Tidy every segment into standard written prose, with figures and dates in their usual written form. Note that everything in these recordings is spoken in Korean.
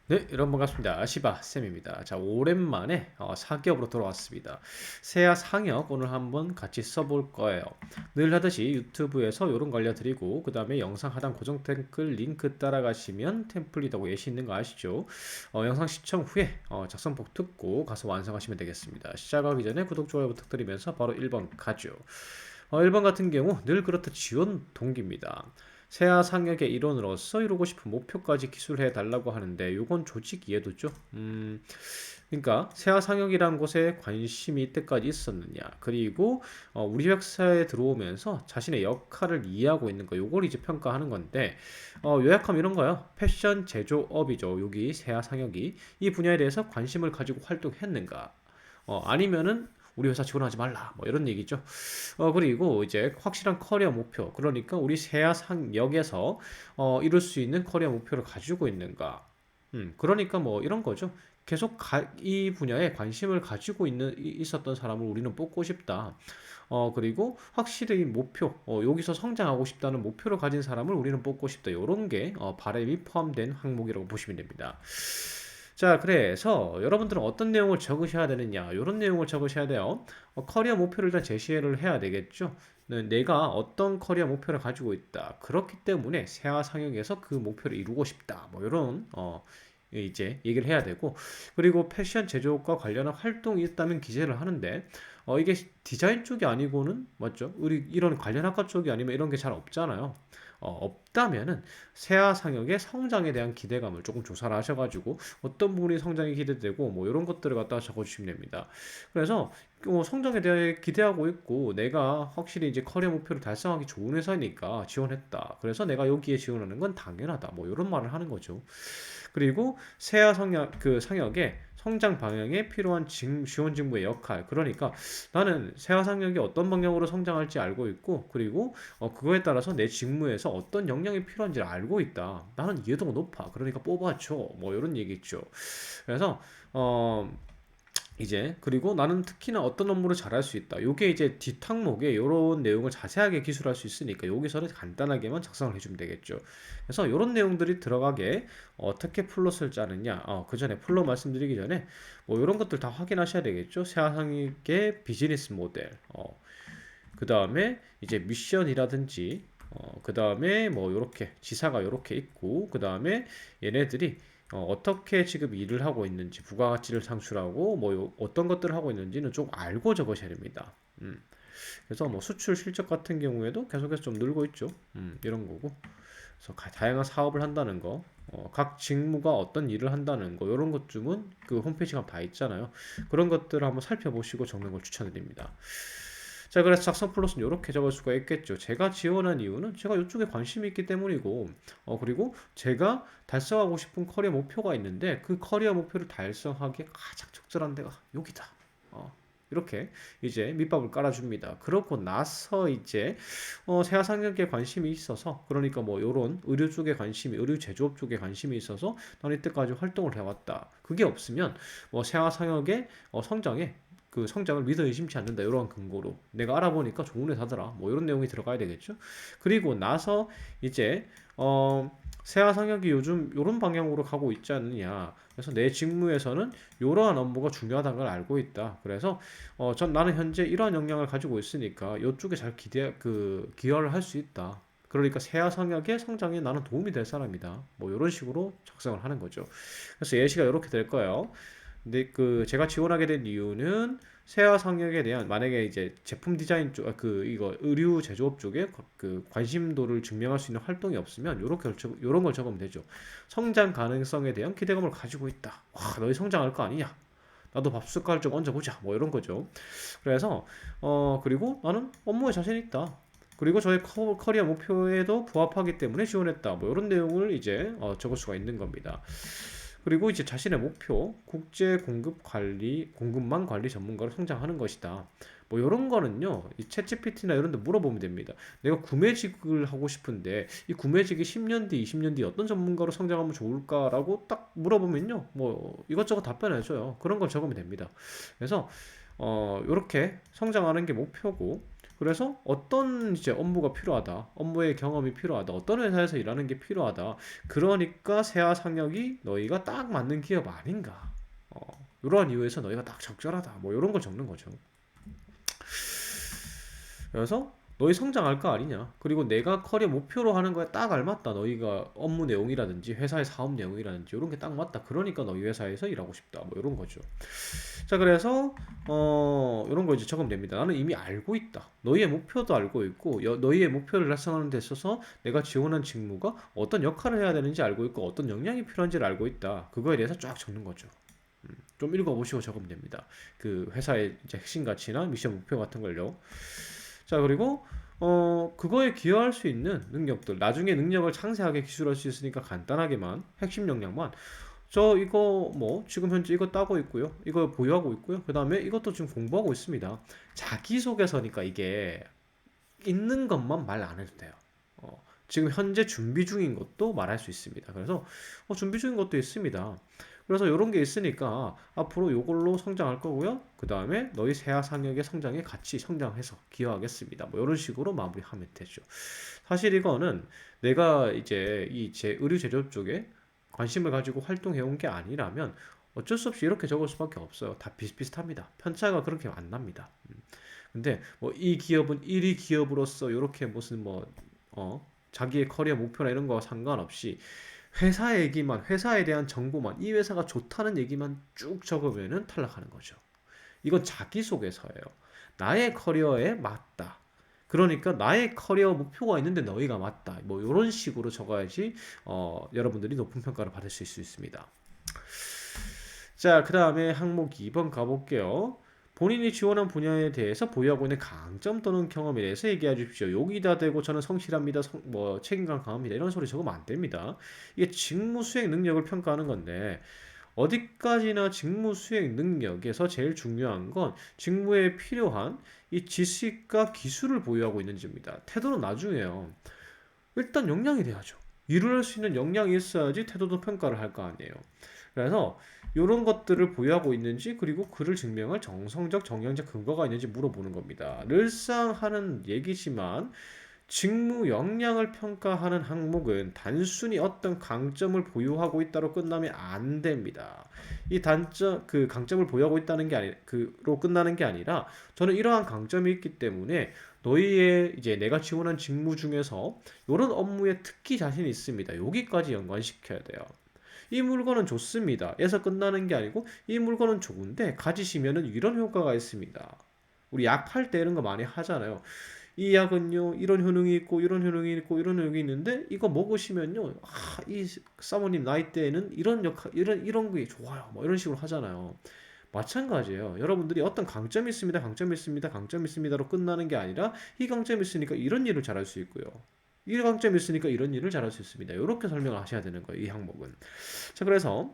네, 여러분 반갑습니다. 시바쌤입니다. 자, 오랜만에 사기업으로 돌아왔습니다. 세아 상역 오늘 한번 같이 써볼 거예요. 늘 하듯이 유튜브에서 요런 거 알려드리고 그 다음에 영상 하단 고정 댓글 링크 따라가시면 템플릿하고 예시 있는 거 아시죠? 영상 시청 후에 작성법 듣고 가서 완성하시면 되겠습니다. 시작하기 전에 구독, 좋아요 부탁드리면서 바로 1번 가죠. 1번 같은 경우 늘 그렇듯 지원 동기입니다. 세아 상역의 일원으로서 이루고 싶은 목표까지 기술해 달라고 하는데 요건 조직 이해도죠. 그러니까 세아 상역이라는 곳에 관심이 이때까지 있었느냐. 그리고 우리 회사에 들어오면서 자신의 역할을 이해하고 있는 거 요걸 이제 평가하는 건데 요약하면 이런 거요. 패션 제조업이죠. 여기 세아 상역이 이 분야에 대해서 관심을 가지고 활동했는가. 아니면은 우리 회사 지원하지 말라 뭐 이런 얘기죠. 그리고 이제 확실한 커리어 목표 그러니까 우리 세아상역에서 이룰 수 있는 커리어 목표를 가지고 있는가. 그러니까 뭐 이런 거죠. 계속 이 분야에 관심을 가지고 있었던 사람을 우리는 뽑고 싶다. 그리고 확실히 목표, 여기서 성장하고 싶다는 목표를 가진 사람을 우리는 뽑고 싶다. 이런 게 바람이 포함된 항목이라고 보시면 됩니다. 자, 그래서 여러분들은 어떤 내용을 적으셔야 되느냐, 이런 내용을 적으셔야 돼요. 커리어 목표를 일단 제시를 해야 되겠죠. 내가 어떤 커리어 목표를 가지고 있다. 그렇기 때문에 세아 상역에서 그 목표를 이루고 싶다. 뭐 이런 이제 얘기를 해야 되고, 그리고 패션 제조업과 관련한 활동이 있다면 기재를 하는데 이게 디자인 쪽이 아니고는 맞죠? 우리 이런 관련 학과 쪽이 아니면 이런 게 잘 없잖아요. 없다면은 세아 상역의 성장에 대한 기대감을 조금 조사를 하셔가지고 어떤 부분이 성장이 기대되고 뭐 이런 것들을 갖다가 적어주시면 됩니다. 그래서 성장에 대해 기대하고 있고 내가 확실히 이제 커리어 목표를 달성하기 좋은 회사니까 지원했다. 그래서 내가 여기에 지원하는 건 당연하다. 뭐 이런 말을 하는 거죠. 그리고 세아 상역의 성장 방향에 필요한 지원 직무의 역할. 그러니까 나는 세아 상역이 어떤 방향으로 성장할지 알고 있고, 그리고 그거에 따라서 내 직무에서 어떤 역량이 필요한지를 알고 있다. 나는 이해도가 높아. 그러니까 뽑아줘. 뭐 이런 얘기 있죠. 그래서 이제 그리고 나는 특히나 어떤 업무를 잘할 수 있다. 요게 이제 뒷항목에 이런 내용을 자세하게 기술할 수 있으니까 여기서는 간단하게만 작성을 해주면 되겠죠. 그래서 이런 내용들이 들어가게 어떻게 플롯을 짜느냐. 그 전에 플롯 말씀드리기 전에 뭐 이런 것들 다 확인하셔야 되겠죠. 세상의 비즈니스 모델. 그 다음에 이제 미션이라든지 그 다음에 뭐 요렇게 지사가 요렇게 있고 그 다음에 얘네들이 떻게 지금 일을 하고 있는지 부가가치를 창출하고 뭐 어떤 것들을 하고 있는지는 좀 알고 적으셔야 됩니다. 그래서 뭐 수출 실적 같은 경우에도 계속해서 좀 늘고 있죠. 이런 거고. 그래서 다양한 사업을 한다는 거, 각 직무가 어떤 일을 한다는 거, 이런 것 좀은 그 홈페이지 가면 다 있잖아요. 그런 것들을 한번 살펴보시고 적는 걸 추천드립니다. 자, 그래서 작성 플러스는 이렇게 적을 수가 있겠죠. 제가 지원한 이유는 제가 이쪽에 관심이 있기 때문이고, 그리고 제가 달성하고 싶은 커리어 목표가 있는데 그 커리어 목표를 달성하기에 가장 적절한 데가 여기다. 어, 이렇게 이제 밑밥을 깔아줍니다. 그러고 나서 이제 세아 상역에 관심이 있어서 그러니까 뭐 요런 의료 쪽에 관심이 의료 제조업 쪽에 관심이 있어서 나는 이때까지 활동을 해왔다. 그게 없으면 뭐 세아 상역의 성장에 그 성장을 믿어 의심치 않는다 이러한 근거로 내가 알아보니까 좋은 회사더라 뭐 이런 내용이 들어가야 되겠죠. 그리고 나서 이제 세아 상역이 요즘 이런 방향으로 가고 있지 않느냐. 그래서 내 직무에서는 이러한 업무가 중요하다는 걸 알고 있다. 그래서 전 나는 현재 이러한 역량을 가지고 있으니까 이쪽에 잘 기여를 할 수 있다. 그러니까 세아 상역의 성장에 나는 도움이 될 사람이다. 뭐 이런 식으로 작성을 하는 거죠. 그래서 예시가 이렇게 될 거예요. 근데 그 제가 지원하게 된 이유는 세아 상역에 대한 만약에 이제 제품 디자인 쪽 이거 의류 제조업 쪽에 그 관심도를 증명할 수 있는 활동이 없으면 요런 걸 적으면 되죠. 성장 가능성에 대한 기대감을 가지고 있다. 와, 너희 성장할 거 아니냐? 나도 밥숟갈 좀 얹어보자. 뭐 이런 거죠. 그래서 그리고 나는 업무에 자신 있다. 그리고 저의 커리어 목표에도 부합하기 때문에 지원했다. 뭐 이런 내용을 이제 적을 수가 있는 겁니다. 그리고 이제 자신의 목표, 국제 공급망 관리 전문가로 성장하는 것이다. 뭐 이런 거는요, 이 챗GPT나 이런 데 물어보면 됩니다. 내가 구매직을 하고 싶은데 이 구매직이 10년 뒤, 20년 뒤 어떤 전문가로 성장하면 좋을까라고 딱 물어보면요, 뭐 이것저것 답변해줘요. 그런 걸 적으면 됩니다. 그래서 이렇게 성장하는 게 목표고 그래서 어떤 이제 업무가 필요하다, 업무의 경험이 필요하다, 어떤 회사에서 일하는 게 필요하다. 그러니까 세아 상혁이 너희가 딱 맞는 기업 아닌가. 이러한 이유에서 너희가 딱 적절하다. 뭐 이런 걸 적는 거죠. 그래서 너희 성장할 거 아니냐. 그리고 내가 커리어 목표로 하는 거에 딱 알맞다. 너희가 업무 내용이라든지 회사의 사업 내용이라든지 이런 게 딱 맞다. 그러니까 너희 회사에서 일하고 싶다. 뭐 이런 거죠. 자, 그래서 이런 거 이제 적으면 됩니다. 나는 이미 알고 있다. 너희의 목표도 알고 있고 너희의 목표를 달성하는 데 있어서 내가 지원한 직무가 어떤 역할을 해야 되는지 알고 있고 어떤 역량이 필요한지를 알고 있다. 그거에 대해서 쫙 적는 거죠. 좀 읽어보시고 적으면 됩니다. 그 회사의 이제 핵심 가치나 미션 목표 같은 걸요. 자, 그리고 그거에 기여할 수 있는 능력들, 나중에 능력을 상세하게 기술할 수 있으니까 간단하게만 핵심 역량만 저 이거 뭐 지금 현재 이거 따고 있고요. 이거 보유하고 있고요. 그다음에 이것도 지금 공부하고 있습니다. 자기소개서니까 이게 있는 것만 말 안 해도 돼요. 지금 현재 준비 중인 것도 말할 수 있습니다. 그래서 준비 중인 것도 있습니다. 그래서 이런 게 있으니까 앞으로 이걸로 성장할 거고요. 그 다음에 너희 세아 상역의 성장에 같이 성장해서 기여하겠습니다. 뭐 이런 식으로 마무리하면 되죠. 사실 이거는 내가 이제 이 제 의류 제조업 쪽에 관심을 가지고 활동해 온 게 아니라면 어쩔 수 없이 이렇게 적을 수밖에 없어요. 다 비슷비슷합니다. 편차가 그렇게 안 납니다. 근데 뭐 이 기업은 1위 기업으로서 이렇게 무슨 뭐 자기의 커리어 목표나 이런 거 상관없이 회사 얘기만, 회사에 대한 정보만, 이 회사가 좋다는 얘기만 쭉 적으면은 탈락하는 거죠. 이건 자기소개서예요. 나의 커리어에 맞다. 그러니까 나의 커리어 목표가 있는데 너희가 맞다. 뭐 이런 식으로 적어야지 여러분들이 높은 평가를 받을 수 있습니다. 자, 그 다음에 항목 2번 가볼게요. 본인이 지원한 분야에 대해서 보유하고 있는 강점 또는 경험에 대해서 얘기해 주십시오. 여기다 대고 저는 성실합니다, 뭐 책임감 강합니다 이런 소리 적으면 안 됩니다. 이게 직무 수행 능력을 평가하는 건데 어디까지나 직무 수행 능력에서 제일 중요한 건 직무에 필요한 이 지식과 기술을 보유하고 있는지입니다. 태도는 나중에요. 일단 역량이 돼야죠. 일을 할 수 있는 역량이 있어야지 태도도 평가를 할 거 아니에요. 그래서 이런 것들을 보유하고 있는지 그리고 그를 증명할 정성적 정량적 근거가 있는지 물어보는 겁니다. 늘상 하는 얘기지만 직무 역량을 평가하는 항목은 단순히 어떤 강점을 보유하고 있다로 끝나면 안 됩니다. 이 단점, 그 강점을 보유하고 있다는 게 그로 끝나는 게 아니라 저는 이러한 강점이 있기 때문에 너희의 이제 내가 지원한 직무 중에서 이런 업무에 특히 자신이 있습니다. 여기까지 연관시켜야 돼요. 이 물건은 좋습니다. 에서 끝나는 게 아니고 이 물건은 좋은데 가지시면은 이런 효과가 있습니다. 우리 약 팔 때 이런 거 많이 하잖아요. 이 약은요 이런 효능이 있고 이런 효능이 있고 이런 효능이 있는데 이거 먹으시면요 이 사모님 나이 때에는 이런 역할 이런 게 좋아요 뭐 이런 식으로 하잖아요. 마찬가지예요. 여러분들이 어떤 강점이 있습니다, 강점이 있습니다, 강점이 있습니다로 끝나는 게 아니라 이 강점이 있으니까 이런 일을 잘할 수 있고요. 이 강점이 있으니까 이런 일을 잘할 수 있습니다. 이렇게 설명을 하셔야 되는 거예요. 이 항목은. 자, 그래서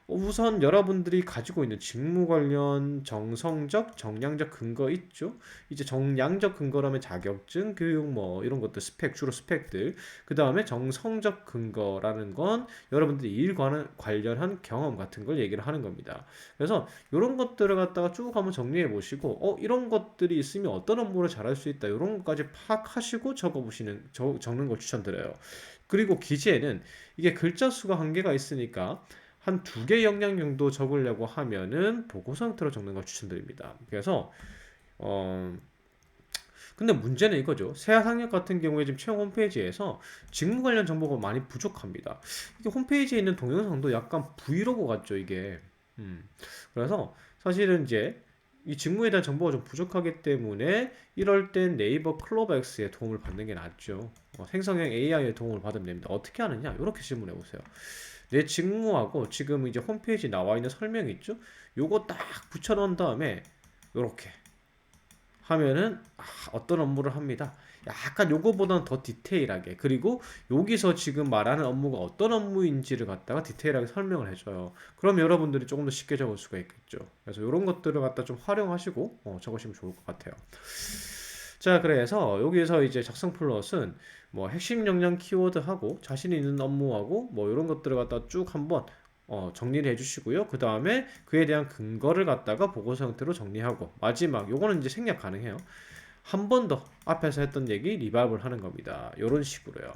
우선 여러분들이 가지고 있는 직무 관련 정성적, 정량적 근거 있죠? 이제 정량적 근거라면 자격증, 교육 뭐 이런 것들 스펙, 주로 스펙들. 그 다음에 정성적 근거라는 건 여러분들이 관련한 경험 같은 걸 얘기를 하는 겁니다. 그래서 이런 것들을 갖다가 쭉 한번 정리해 보시고, 이런 것들이 있으면 어떤 업무를 잘할 수 있다. 이런 것까지 파악하시고 적는 걸 추천드려요. 그리고 기재는 이게 글자 수가 한계가 있으니까 한 두 개 역량 정도 적으려고 하면은 보고서 형태로 적는 걸 추천드립니다. 그래서 어 근데 문제는 이거죠. 세아상역 같은 경우에 지금 채용 홈페이지에서 직무 관련 정보가 많이 부족합니다. 이게 홈페이지에 있는 동영상도 약간 브이로그 같죠, 이게. 그래서 사실은 이제 이 직무에 대한 정보가 좀 부족하기 때문에 이럴 땐 네이버 클로버엑스의 도움을 받는 게 낫죠. 생성형 AI의 도움을 받으면 됩니다. 어떻게 하느냐? 이렇게 질문해 보세요. 내 직무하고 지금 이제 홈페이지 나와 있는 설명 있죠? 요거 딱 붙여놓은 다음에 요렇게 하면은 어떤 업무를 합니다. 약간 요거보다는 더 디테일하게 그리고 여기서 지금 말하는 업무가 어떤 업무인지를 갖다가 디테일하게 설명을 해줘요. 그럼 여러분들이 조금 더 쉽게 적을 수가 있겠죠. 그래서 이런 것들을 갖다 좀 활용하시고 적으시면 좋을 것 같아요. 자, 그래서 여기에서 이제 작성 플롯은 뭐 핵심 역량 키워드하고 자신 있는 업무하고 뭐 이런 것들을 갖다 쭉 한번 정리를 해주시고요. 그 다음에 그에 대한 근거를 갖다가 보고서 형태로 정리하고 마지막 요거는 이제 생략 가능해요. 한 번 더 앞에서 했던 얘기 리바이벌 하는 겁니다. 이런 식으로요.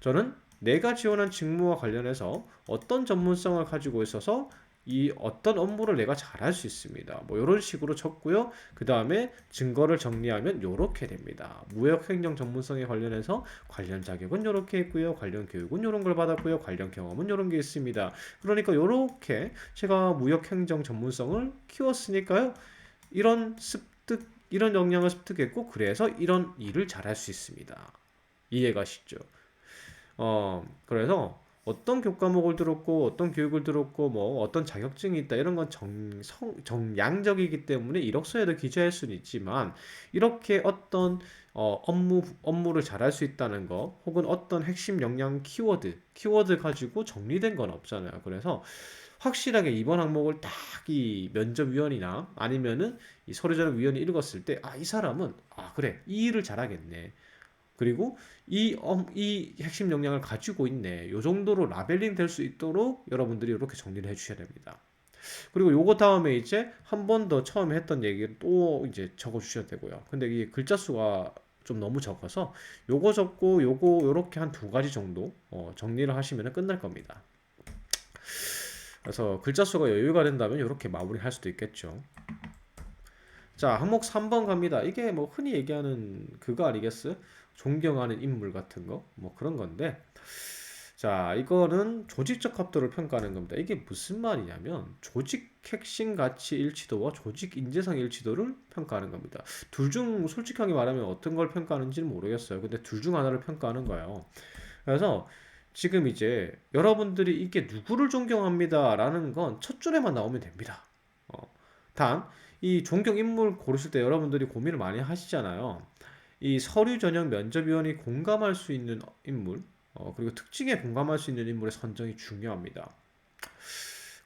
저는 내가 지원한 직무와 관련해서 어떤 전문성을 가지고 있어서 이 어떤 업무를 내가 잘할 수 있습니다. 뭐 이런 식으로 쳤고요. 그 다음에 증거를 정리하면 이렇게 됩니다. 무역행정 전문성에 관련해서 관련 자격은 이렇게 있고요. 관련 교육은 이런 걸 받았고요. 관련 경험은 이런 게 있습니다. 그러니까 이렇게 제가 무역행정 전문성을 키웠으니까요. 이런 습득, 이런 역량을 습득했고 그래서 이런 일을 잘할 수 있습니다. 이해가 쉽죠? 그래서 어떤 교과목을 들었고 어떤 교육을 들었고 뭐 어떤 자격증이 있다 이런 건 정량적이기 때문에 이력서에도 기재할 수는 있지만 이렇게 어떤 업무를 잘할 수 있다는 거 혹은 어떤 핵심 역량 키워드 가지고 정리된 건 없잖아요. 그래서 확실하게 이번 항목을 딱 이 면접위원이나 아니면은 이 서류자료 위원이 읽었을 때 아, 이 사람은 아, 그래. 이 일을 잘하겠네. 그리고 이 핵심 역량을 가지고 있네. 요 정도로 라벨링 될 수 있도록 여러분들이 이렇게 정리를 해 주셔야 됩니다. 그리고 요거 다음에 이제 한 번 더 처음에 했던 얘기를 또 이제 적어 주셔야 되고요. 근데 이게 글자 수가 좀 너무 적어서 요거 적고 요거 요렇게 한 두 가지 정도 정리를 하시면 끝날 겁니다. 그래서 글자 수가 여유가 된다면 이렇게 마무리할 수도 있겠죠. 자, 항목 3번 갑니다. 이게 뭐 흔히 얘기하는 그거 아니겠어요? 존경하는 인물 같은 거? 뭐 그런 건데. 자, 이거는 조직적 합도를 평가하는 겁니다. 이게 무슨 말이냐면 조직 핵심 가치 일치도와 조직 인재상 일치도를 평가하는 겁니다. 둘 중 솔직하게 말하면 어떤 걸 평가하는지는 모르겠어요. 근데 둘 중 하나를 평가하는 거예요. 그래서 지금 이제 여러분들이 이게 누구를 존경합니다라는 건 첫 줄에만 나오면 됩니다. 단, 이 존경 인물 고르실 때 여러분들이 고민을 많이 하시잖아요. 이 서류 전형 면접위원이 공감할 수 있는 인물, 그리고 특징에 공감할 수 있는 인물의 선정이 중요합니다.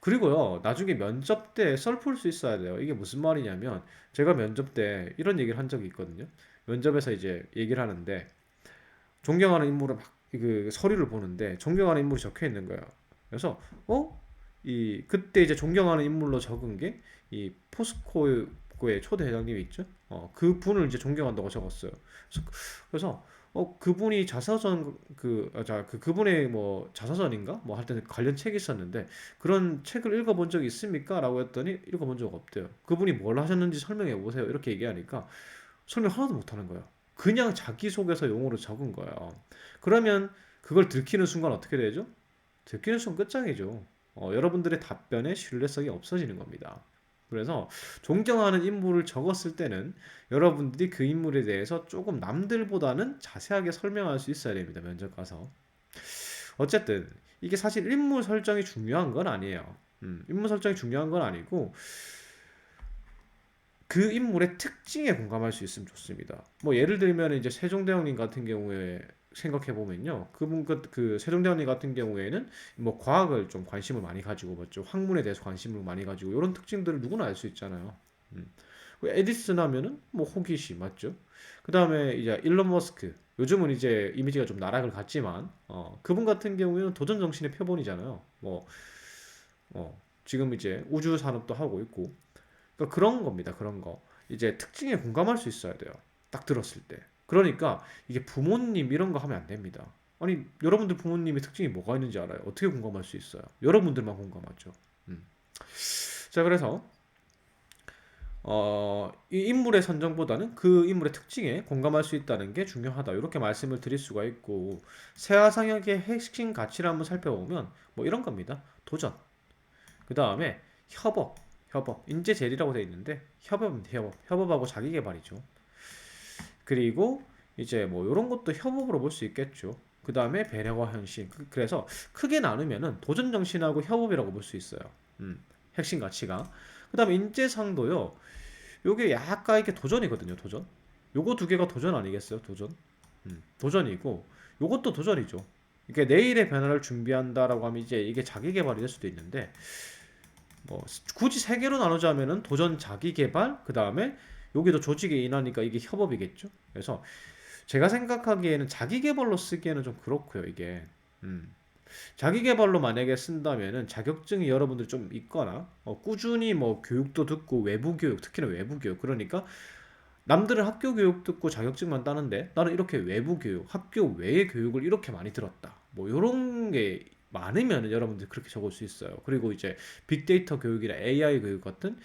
그리고요, 나중에 면접 때 썰 풀 수 있어야 돼요. 이게 무슨 말이냐면, 제가 면접 때 이런 얘기를 한 적이 있거든요. 면접에서 이제 얘기를 하는데, 존경하는 인물을 막, 그 서류를 보는데, 존경하는 인물이 적혀 있는 거예요. 그래서, 그때 이제 존경하는 인물로 적은 게, 이 포스코의 초대 회장님이 있죠. 그 분을 이제 존경한다고 적었어요. 그래서 그분이 자서전 그분의 뭐 자서전인가 뭐 할 때 관련 책이 있었는데 그런 책을 읽어본 적이 있습니까? 라고 했더니 읽어본 적 없대요. 그분이 뭘 하셨는지 설명해 보세요. 이렇게 얘기하니까 설명 하나도 못 하는 거예요. 그냥 자기소개서 용어로 적은 거예요. 그러면 그걸 들키는 순간 어떻게 되죠? 들키는 순간 끝장이죠. 여러분들의 답변에 신뢰성이 없어지는 겁니다. 그래서 존경하는 인물을 적었을 때는 여러분들이 그 인물에 대해서 조금 남들보다는 자세하게 설명할 수 있어야 됩니다. 면접 가서. 어쨌든 이게 사실 인물 설정이 중요한 건 아니에요. 인물 설정이 중요한 건 아니고 그 인물의 특징에 공감할 수 있으면 좋습니다. 뭐 예를 들면 이제 세종대왕님 같은 경우에 생각해 보면요, 그분 그 세종대왕님 같은 경우에는 뭐 과학을 좀 관심을 많이 가지고 뭐죠, 학문에 대해서 관심을 많이 가지고 이런 특징들을 누구나 알 수 있잖아요. 음. 그 에디슨 하면은 뭐 호기심 맞죠? 그 다음에 이제 일론 머스크, 요즘은 이제 이미지가 좀 나락을 갔지만 그분 같은 경우에는 도전 정신의 표본이잖아요. 뭐 지금 이제 우주 산업도 하고 있고. 그러니까 그런 겁니다. 그런 거. 이제 특징에 공감할 수 있어야 돼요. 딱 들었을 때. 그러니까 이게 부모님 이런 거 하면 안 됩니다. 아니, 여러분들 부모님의 특징이 뭐가 있는지 알아요? 어떻게 공감할 수 있어요? 여러분들만 공감하죠. 음. 자, 그래서 이 인물의 선정보다는 그 인물의 특징에 공감할 수 있다는 게 중요하다. 이렇게 말씀을 드릴 수가 있고 세아상혁의 핵심 가치를 한번 살펴보면 뭐 이런 겁니다. 도전. 그 다음에 인재재리라고 되어 있는데 협업하고 자기계발이죠. 그리고 이제 뭐 이런 것도 협업으로 볼 수 있겠죠. 그 다음에 배려와 헌신. 그래서 크게 나누면은 도전 정신하고 협업이라고 볼 수 있어요. 핵심 가치가. 그 다음에 인재상도요. 요게 약간 이렇게 도전이거든요. 도전. 요거 두 개가 도전 아니겠어요? 도전. 도전이고 요것도 도전이죠. 이게 내일의 변화를 준비한다라고 하면 이제 이게 자기 개발이 될 수도 있는데 뭐 굳이 세 개로 나누자면은 도전 자기 개발 그 다음에 여기도 조직에 인하니까 이게 협업이겠죠. 그래서 제가 생각하기에는 자기 개발로 쓰기에는 좀 그렇고요. 이게 자기 개발로 만약에 쓴다면은 자격증이 여러분들 좀 있거나 꾸준히 뭐 교육도 듣고 외부 교육 특히나 외부 교육 그러니까 남들은 학교 교육 듣고 자격증만 따는데 나는 이렇게 외부 교육, 학교 외의 교육을 이렇게 많이 들었다. 뭐 이런 게 많으면 여러분들 그렇게 적을 수 있어요. 그리고 이제 빅데이터 교육이나 AI 교육 같은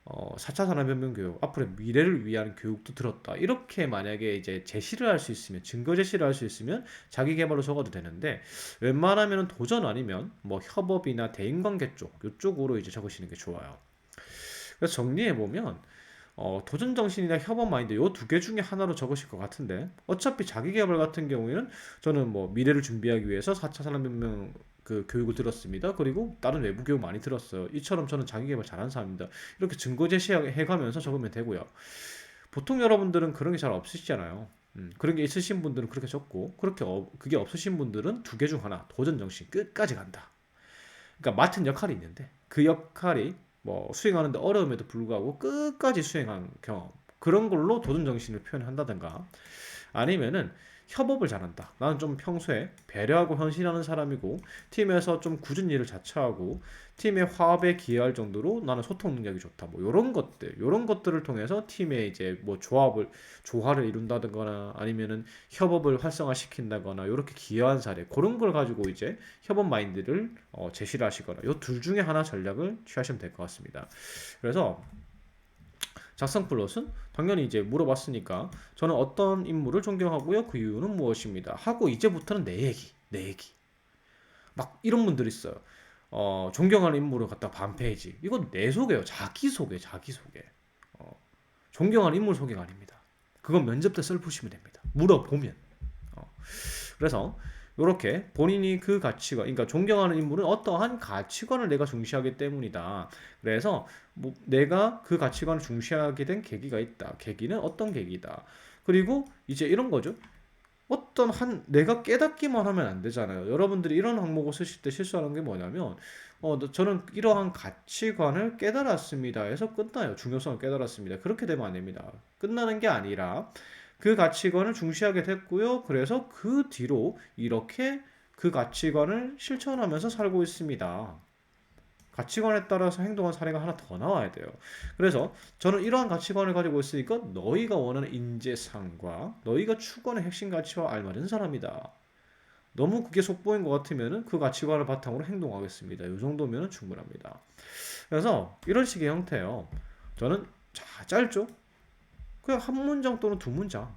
4차 산업혁명 교육, 앞으로의 미래를 위한 교육도 들었다. 이렇게 만약에 이제 제시를 할 수 있으면, 증거 제시를 할 수 있으면 자기 개발로 적어도 되는데, 웬만하면 도전 아니면 뭐 협업이나 대인관계 쪽, 이쪽으로 이제 적으시는 게 좋아요. 그래서 정리해보면, 도전 정신이나 협업 마인드 요 두 개 중에 하나로 적으실 것 같은데 어차피 자기 개발 같은 경우에는 저는 뭐 미래를 준비하기 위해서 4차 산업혁명 그 교육을 들었습니다. 그리고 다른 외부 교육 많이 들었어요. 이처럼 저는 자기 개발 잘하는 사람입니다. 이렇게 증거 제시해 가면서 적으면 되고요. 보통 여러분들은 그런 게 잘 없으시잖아요. 그런 게 있으신 분들은 그렇게 적고 그렇게 그게 없으신 분들은 두 개 중 하나 도전 정신 끝까지 간다. 그러니까 맡은 역할이 있는데 그 역할이 뭐 수행하는데 어려움에도 불구하고 끝까지 수행한 경험 그런 걸로 도전 정신을 표현한다든가 아니면은 협업을 잘한다. 나는 좀 평소에 배려하고 헌신하는 사람이고 팀에서 좀 굳은 일을 자처하고 팀의 화합에 기여할 정도로 나는 소통 능력이 좋다. 뭐 이런 것들을 통해서 팀의 이제 뭐 조화를 이룬다거나 아니면은 협업을 활성화시킨다거나 이렇게 기여한 사례 그런 걸 가지고 이제 협업 마인드를 제시를 하시거나 이 둘 중에 하나 전략을 취하시면 될 것 같습니다. 그래서 작성 플롯은 당연히 이제 물어봤으니까 저는 어떤 인물을 존경하고요. 그 이유는 무엇입니다. 하고 이제부터는 내 얘기. 막 이런 분들 있어요. 존경하는 인물을 갖다 반 페이지. 이건 내 소개요. 자기 소개, 자기 소개. 어, 존경하는 인물 소개가 아닙니다. 그건 면접 때 썰푸시면 됩니다. 물어보면. 어, 그래서 이렇게 본인이 그 가치관, 그러니까 존경하는 인물은 어떠한 가치관을 내가 중시하기 때문이다. 그래서 뭐 내가 그 가치관을 중시하게 된 계기가 있다. 계기는 어떤 계기다. 그리고 이제 이런 거죠. 어떤 한 내가 깨닫기만 하면 안 되잖아요. 여러분들이 이런 항목을 쓰실 때 실수하는 게 뭐냐면 저는 이러한 가치관을 깨달았습니다 해서 끝나요. 중요성을 깨달았습니다. 그렇게 되면 안 됩니다. 끝나는 게 아니라 그 가치관을 중시하게 됐고요. 그래서 그 뒤로 이렇게 그 가치관을 실천하면서 살고 있습니다. 가치관에 따라서 행동한 사례가 하나 더 나와야 돼요. 그래서 저는 이러한 가치관을 가지고 있으니까 너희가 원하는 인재상과 너희가 추구하는 핵심 가치와 알맞은 사람이다. 너무 그게 속보인 것 같으면 그 가치관을 바탕으로 행동하겠습니다. 이 정도면 충분합니다. 그래서 이런 식의 형태예요. 저는 짧죠? 그냥 한 문장 또는 두 문장.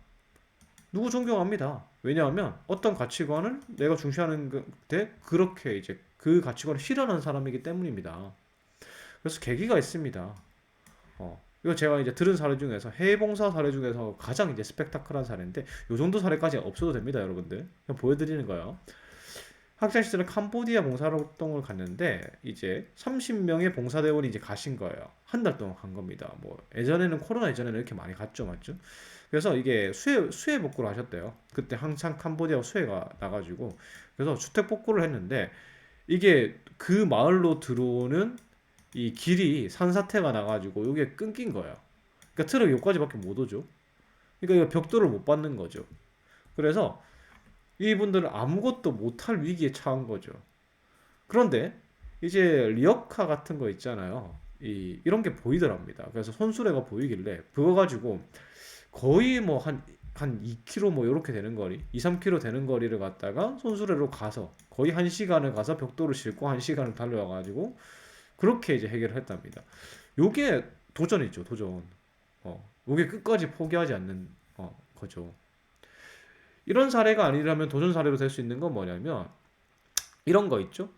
누구 존경합니다. 왜냐하면 어떤 가치관을 내가 중시하는데 그렇게 이제 그 가치관을 실현한 사람이기 때문입니다. 그래서 계기가 있습니다. 이거 제가 이제 들은 사례 중에서 해외 봉사 사례 중에서 가장 이제 스펙타클한 사례인데 요 정도 사례까지 없어도 됩니다, 여러분들. 그냥 보여드리는 거예요. 학창 시절에 캄보디아 봉사활동을 갔는데 이제 30명의 봉사대원이 이제 가신 거예요. 한 달 동안 간 겁니다. 뭐 예전에는 코로나 예전에는 이렇게 많이 갔죠, 맞죠? 그래서 이게 수해 복구를 하셨대요. 그때 한창 캄보디아 수해가 나가지고 그래서 주택 복구를 했는데 이게 그 마을로 들어오는 이 길이 산사태가 나가지고 이게 끊긴 거예요. 그러니까 트럭이 여기까지밖에 못 오죠. 그러니까 이거 벽돌을 못 받는 거죠. 그래서 이분들은 아무것도 못할 위기에 처한 거죠. 그런데 이제 리어카 같은 거 있잖아요. 이런 게 보이더랍니다. 그래서 손수레가 보이길래 그거 가지고 거의 뭐 한 2km 뭐 이렇게 되는 거리, 2, 3km 되는 거리를 갔다가 손수레로 가서 거의 1시간을 가서 벽돌을 싣고 1시간을 달려와 가지고 그렇게 이제 해결을 했답니다. 요게 도전이죠, 도전. 요게 끝까지 포기하지 않는 거죠. 이런 사례가 아니라면 도전 사례로 될 수 있는 건 뭐냐면 이런 거 있죠.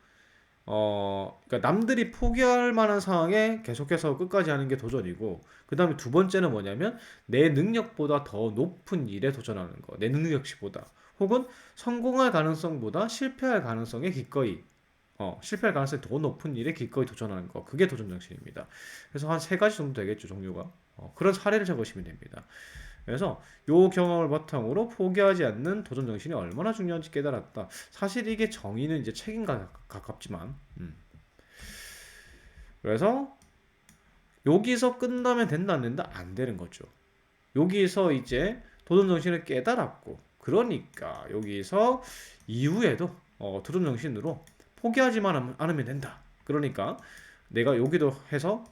그러니까 남들이 포기할 만한 상황에 계속해서 끝까지 하는 게 도전이고, 그 다음에 두 번째는 뭐냐면 내 능력보다 더 높은 일에 도전하는 거. 내 능력치보다. 혹은 성공할 가능성보다 실패할 가능성에 기꺼이 실패할 가능성이 더 높은 일에 기꺼이 도전하는 거. 그게 도전 정신입니다. 그래서 한 세 가지 정도 되겠죠, 종류가. 그런 사례를 적으시면 됩니다. 그래서 요 경험을 바탕으로 포기하지 않는 도전 정신이 얼마나 중요한지 깨달았다. 사실 이게 정의는 이제 책임과 가깝지만, 그래서 여기서 끝나면 된다 안 된다 안 되는 거죠. 여기서 이제 도전 정신을 깨달았고, 그러니까 여기서 이후에도 도전 정신으로 포기하지만 않으면 된다. 그러니까 내가 여기도 해서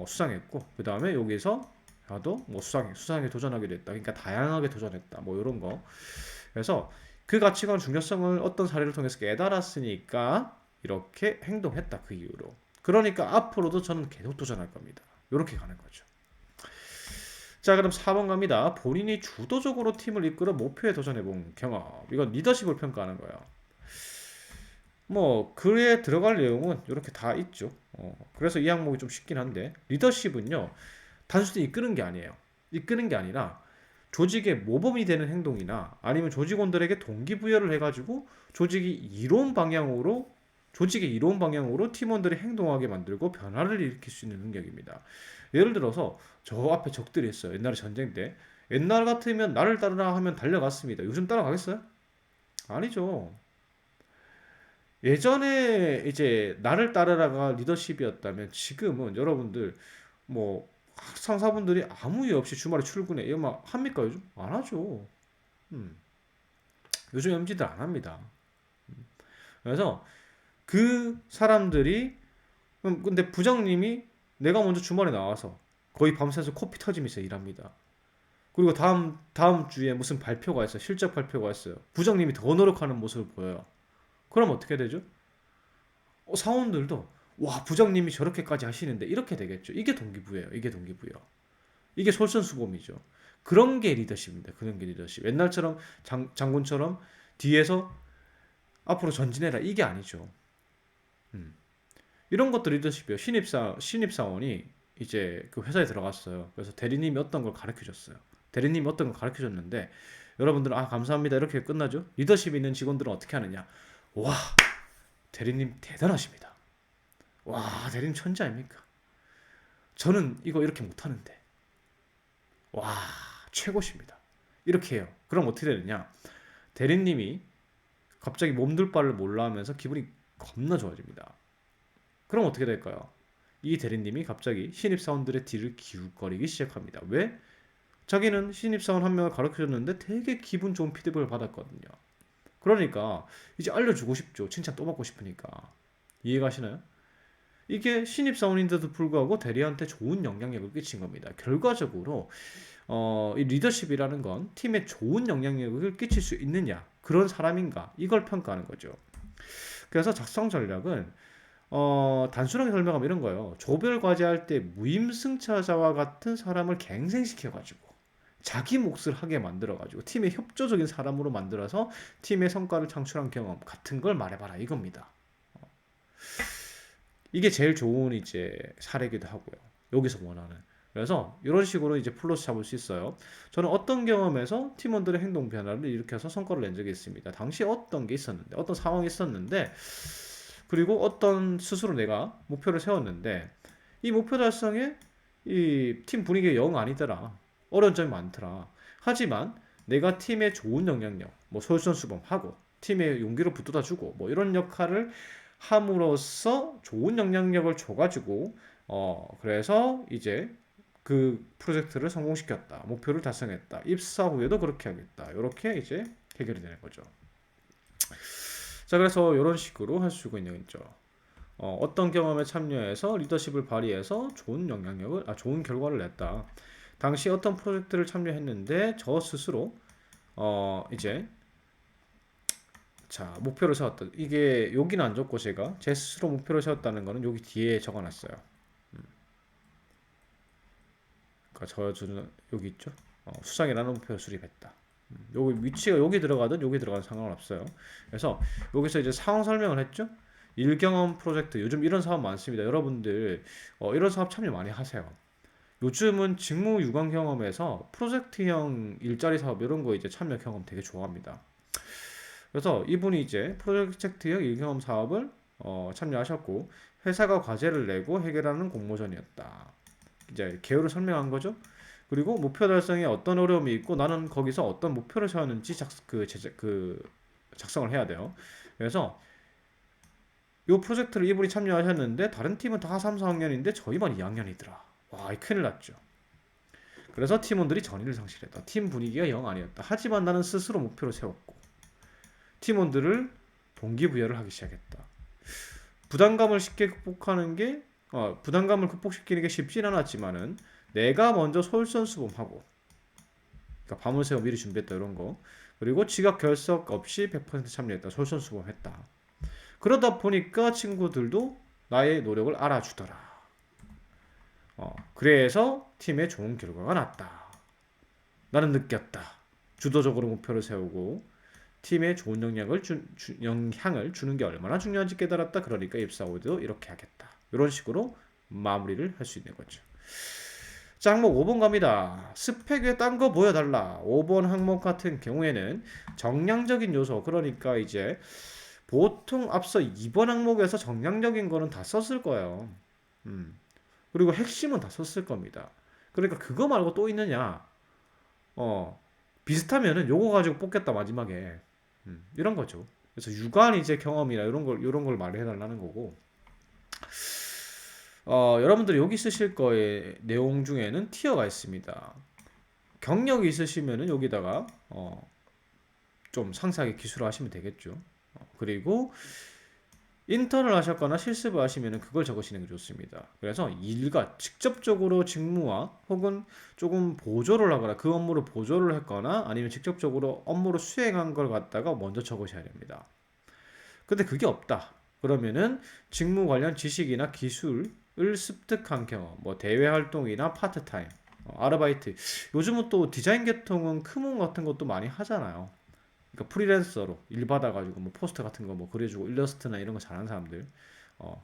수상했고, 그 다음에 여기서 나도 뭐 수상에 도전하게 됐다. 그러니까 다양하게 도전했다. 뭐 이런 거. 그래서 그 가치관 중요성을 어떤 사례를 통해서 깨달았으니까 이렇게 행동했다. 그 이후로. 그러니까 앞으로도 저는 계속 도전할 겁니다. 이렇게 가는 거죠. 자, 그럼 4번 갑니다. 본인이 주도적으로 팀을 이끌어 목표에 도전해 본 경험. 이건 리더십을 평가하는 거예요. 뭐 글에 들어갈 내용은 이렇게 다 있죠. 그래서 이 항목이 좀 쉽긴 한데 리더십은요 단순히 이끄는 게 아니에요. 이끄는 게 아니라 조직의 모범이 되는 행동이나 아니면 조직원들에게 동기부여를 해가지고 조직의 이로운 방향으로 팀원들이 행동하게 만들고 변화를 일으킬 수 있는 능력입니다. 예를 들어서 저 앞에 적들이 있어요. 옛날에 전쟁 때. 옛날 같으면 나를 따르라 하면 달려갔습니다. 요즘 따라가겠어요? 아니죠. 예전에 이제 나를 따르라가 리더십이었다면 지금은 여러분들 뭐 상사분들이 아무 이유 없이 주말에 출근해 이거 막 합니까 요즘? 안 하죠. 음, 요즘 MZ들 안 합니다. 그래서 그 사람들이 근데 부장님이 내가 먼저 주말에 나와서 거의 밤새서 코피 터지면서 일합니다. 그리고 다음 주에 무슨 발표가 있어요. 실적 발표가 있어요. 부장님이 더 노력하는 모습을 보여요. 그럼 어떻게 되죠? 사원들도 와 부장님이 저렇게까지 하시는데 이렇게 되겠죠. 이게 동기부여예요. 이게 동기부여. 이게 솔선수범이죠. 그런 게 리더십입니다. 그런 게 리더십. 옛날처럼 장군처럼 뒤에서 앞으로 전진해라 이게 아니죠. 음. 이런 것도 리더십이에요. 신입사원이 이제 그 회사에 들어갔어요. 그래서 대리님이 어떤 걸 가르쳐 줬어요. 대리님이 어떤 걸 가르쳐 줬는데 여러분들은 아 감사합니다 이렇게 끝나죠. 리더십 있는 직원들은 어떻게 하느냐? 와 대리님 대단하십니다. 와 대리님 천재 아닙니까? 저는 이거 이렇게 못하는데 와 최고십니다. 이렇게 해요. 그럼 어떻게 되느냐? 대리님이 갑자기 몸둘 바를 몰라 하면서 기분이 겁나 좋아집니다. 그럼 어떻게 될까요? 이 대리님이 갑자기 신입사원들의 뒤를 기웃거리기 시작합니다. 왜? 자기는 신입사원 한 명을 가르쳐줬는데 되게 기분 좋은 피드백을 받았거든요. 그러니까 이제 알려주고 싶죠. 칭찬 또 받고 싶으니까. 이해가시나요? 이게 신입사원인데도 불구하고 대리한테 좋은 영향력을 끼친 겁니다. 결과적으로 이 리더십이라는 건 팀에 좋은 영향력을 끼칠 수 있느냐 그런 사람인가 이걸 평가하는 거죠. 그래서 작성 전략은 단순하게 설명하면 이런 거예요. 조별 과제할 때 무임승차자와 같은 사람을 갱생시켜가지고 자기 몫을 하게 만들어가지고 팀의 협조적인 사람으로 만들어서 팀의 성과를 창출한 경험 같은 걸 말해봐라 이겁니다. 이게 제일 좋은 이제 사례기도 하고요. 여기서 원하는. 그래서 이런 식으로 이제 플러스 잡을 수 있어요. 저는 어떤 경험에서 팀원들의 행동 변화를 일으켜서 성과를 낸 적이 있습니다. 당시에 어떤 게 있었는데, 어떤 상황이 있었는데, 그리고 어떤 스스로 내가 목표를 세웠는데, 이 목표 달성에 이 팀 분위기가 영 아니더라. 어려운 점이 많더라. 하지만 내가 팀에 좋은 영향력, 뭐 솔선수범하고 팀의 용기를 붙들어 주고 뭐 이런 역할을 함으로써 좋은 영향력을 줘가지고 그래서 이제 그 프로젝트를 성공시켰다. 목표를 달성했다. 입사 후에도 그렇게 하겠다. 이렇게 이제 해결이 되는 거죠. 자, 그래서 이런 식으로 할 수가 있는 거죠. 어떤 경험에 참여해서 리더십을 발휘해서 좋은 결과를 냈다. 당시 어떤 프로젝트를 참여했는데 저 스스로 이제 자 목표를 세웠다. 이게 여기는 안 적고 제가 제 스스로 목표를 세웠다는 거는 여기 뒤에 적어놨어요. 그러니까 저주는 여기 있죠. 수상이라는 목표를 수립했다. 여기 위치가 여기 들어가든 여기 들어가든 상관없어요. 그래서 여기서 이제 상황 설명을 했죠. 일경험 프로젝트 요즘 이런 사업 많습니다. 여러분들 이런 사업 참여 많이 하세요. 요즘은 직무 유관 경험에서 프로젝트형 일자리 사업 이런 거 이제 참여 경험 되게 좋아합니다. 그래서 이분이 이제 프로젝트형 일경험 사업을 참여하셨고 회사가 과제를 내고 해결하는 공모전이었다. 이제 개요를 설명한 거죠. 그리고 목표 달성에 어떤 어려움이 있고 나는 거기서 어떤 목표를 세웠는지 작성을 해야 돼요. 그래서 이 프로젝트를 이분이 참여하셨는데 다른 팀은 다 3, 4학년인데 저희만 2학년이더라. 와, 이 큰일 났죠. 그래서 팀원들이 전의를 상실했다. 팀 분위기가 영 아니었다. 하지만 나는 스스로 목표를 세웠고 팀원들을 동기부여를 하기 시작했다. 부담감을 쉽게 극복하는 게 부담감을 극복시키는 게 쉽진 않았지만은 내가 먼저 솔선수범하고, 그러니까 밤을 새워 미리 준비했다 이런 거. 그리고 지각 결석 없이 100% 참여했다. 솔선수범했다. 그러다 보니까 친구들도 나의 노력을 알아주더라. 그래서 팀에 좋은 결과가 났다. 나는 느꼈다. 주도적으로 목표를 세우고 팀에 좋은 영향을 주는 게 얼마나 중요한지 깨달았다. 그러니까 입사후에도 이렇게 하겠다. 이런 식으로 마무리를 할 수 있는 거죠. 짝목 5번 갑니다. 스펙 위에 딴 거 보여달라. 5번 항목 같은 경우에는 정량적인 요소, 그러니까 이제 보통 앞서 2번 항목에서 정량적인 거는 다 썼을 거예요. 그리고 핵심은 다 썼을 겁니다. 그러니까 그거 말고 또 있느냐? 비슷하면은 요거 가지고 뽑겠다 마지막에. 이런 거죠. 그래서 유관 이제 경험이나 이런 걸 말해 달라는 거고. 여러분들이 여기 쓰실 거의 내용 중에는 티어가 있습니다. 경력이 있으시면은 여기다가 좀 상세하게 기술을 하시면 되겠죠. 그리고 인턴을 하셨거나 실습을 하시면은 그걸 적으시는 게 좋습니다. 그래서 일과 직접적으로 직무와 혹은 조금 보조를 하거나 그 업무를 보조를 했거나 아니면 직접적으로 업무를 수행한 걸 갖다가 먼저 적으셔야 됩니다. 근데 그게 없다. 그러면은 직무 관련 지식이나 기술을 습득한 경험, 뭐 대외 활동이나 파트타임, 아르바이트. 요즘은 또 디자인 계통은 크몬 같은 것도 많이 하잖아요. 그러니까 프리랜서로 일 받아가지고 뭐 포스터 같은 거 뭐 그려주고 일러스트나 이런 거 잘하는 사람들. 어,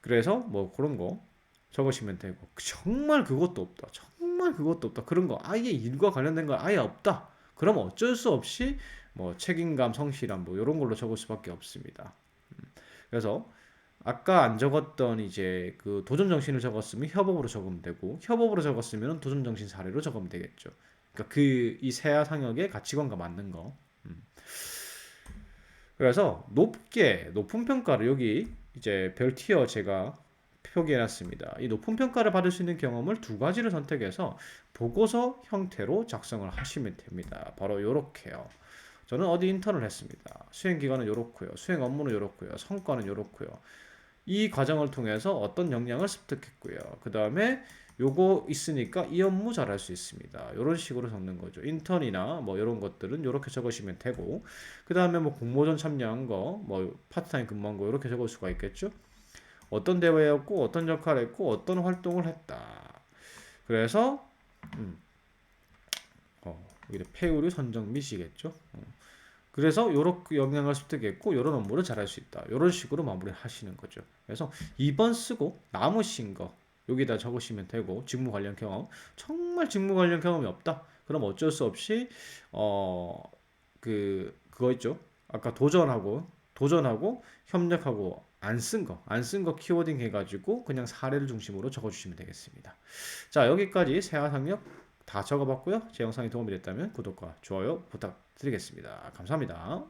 그래서 뭐 그런 거 적으시면 되고 정말 그것도 없다. 정말 그것도 없다. 그런 거 아예 일과 관련된 거 아예 없다. 그러면 어쩔 수 없이 뭐 책임감, 성실함 뭐 이런 걸로 적을 수밖에 없습니다. 그래서 아까 안 적었던 이제 그 도전 정신을 적었으면 협업으로 적으면 되고 협업으로 적었으면 도전 정신 사례로 적으면 되겠죠. 그러니까 그 이 세아 상역의 가치관과 맞는 거. 음. 그래서 높은 평가를 여기 이제 별 티어 제가 표기해 놨습니다. 이 높은 평가를 받을 수 있는 경험을 두 가지를 선택해서 보고서 형태로 작성을 하시면 됩니다. 바로 요렇게요. 저는 어디 인턴을 했습니다. 수행 기간은 요렇고요. 수행 업무는 요렇고요. 성과는 요렇고요. 이 과정을 통해서 어떤 역량을 습득했고요. 그 다음에 요거 있으니까 이 업무 잘할 수 있습니다. 이런 식으로 적는 거죠. 인턴이나 뭐 이런 것들은 이렇게 적으시면 되고, 그 다음에 뭐 공모전 참여한 거, 뭐 파트타임 근무한 거 이렇게 적을 수가 있겠죠. 어떤 대회였고, 어떤 역할을 했고, 어떤 활동을 했다. 그래서 이게 폐우류 선정 미시겠죠. 그래서 요렇게 영향을 습득했고 요런 업무를 잘할 수 있다. 요런 식으로 마무리를 하시는 거죠. 그래서 2번 쓰고 남으신 거 여기다 적으시면 되고 직무 관련 경험 정말 직무 관련 경험이 없다. 그럼 어쩔 수 없이 그거 있죠. 아까 도전하고 협력하고 안 쓴 거 키워딩 해가지고 그냥 사례를 중심으로 적어주시면 되겠습니다. 자 여기까지 세아상역 다 적어봤고요. 제 영상이 도움이 됐다면 구독과 좋아요 부탁드리겠습니다. 감사합니다.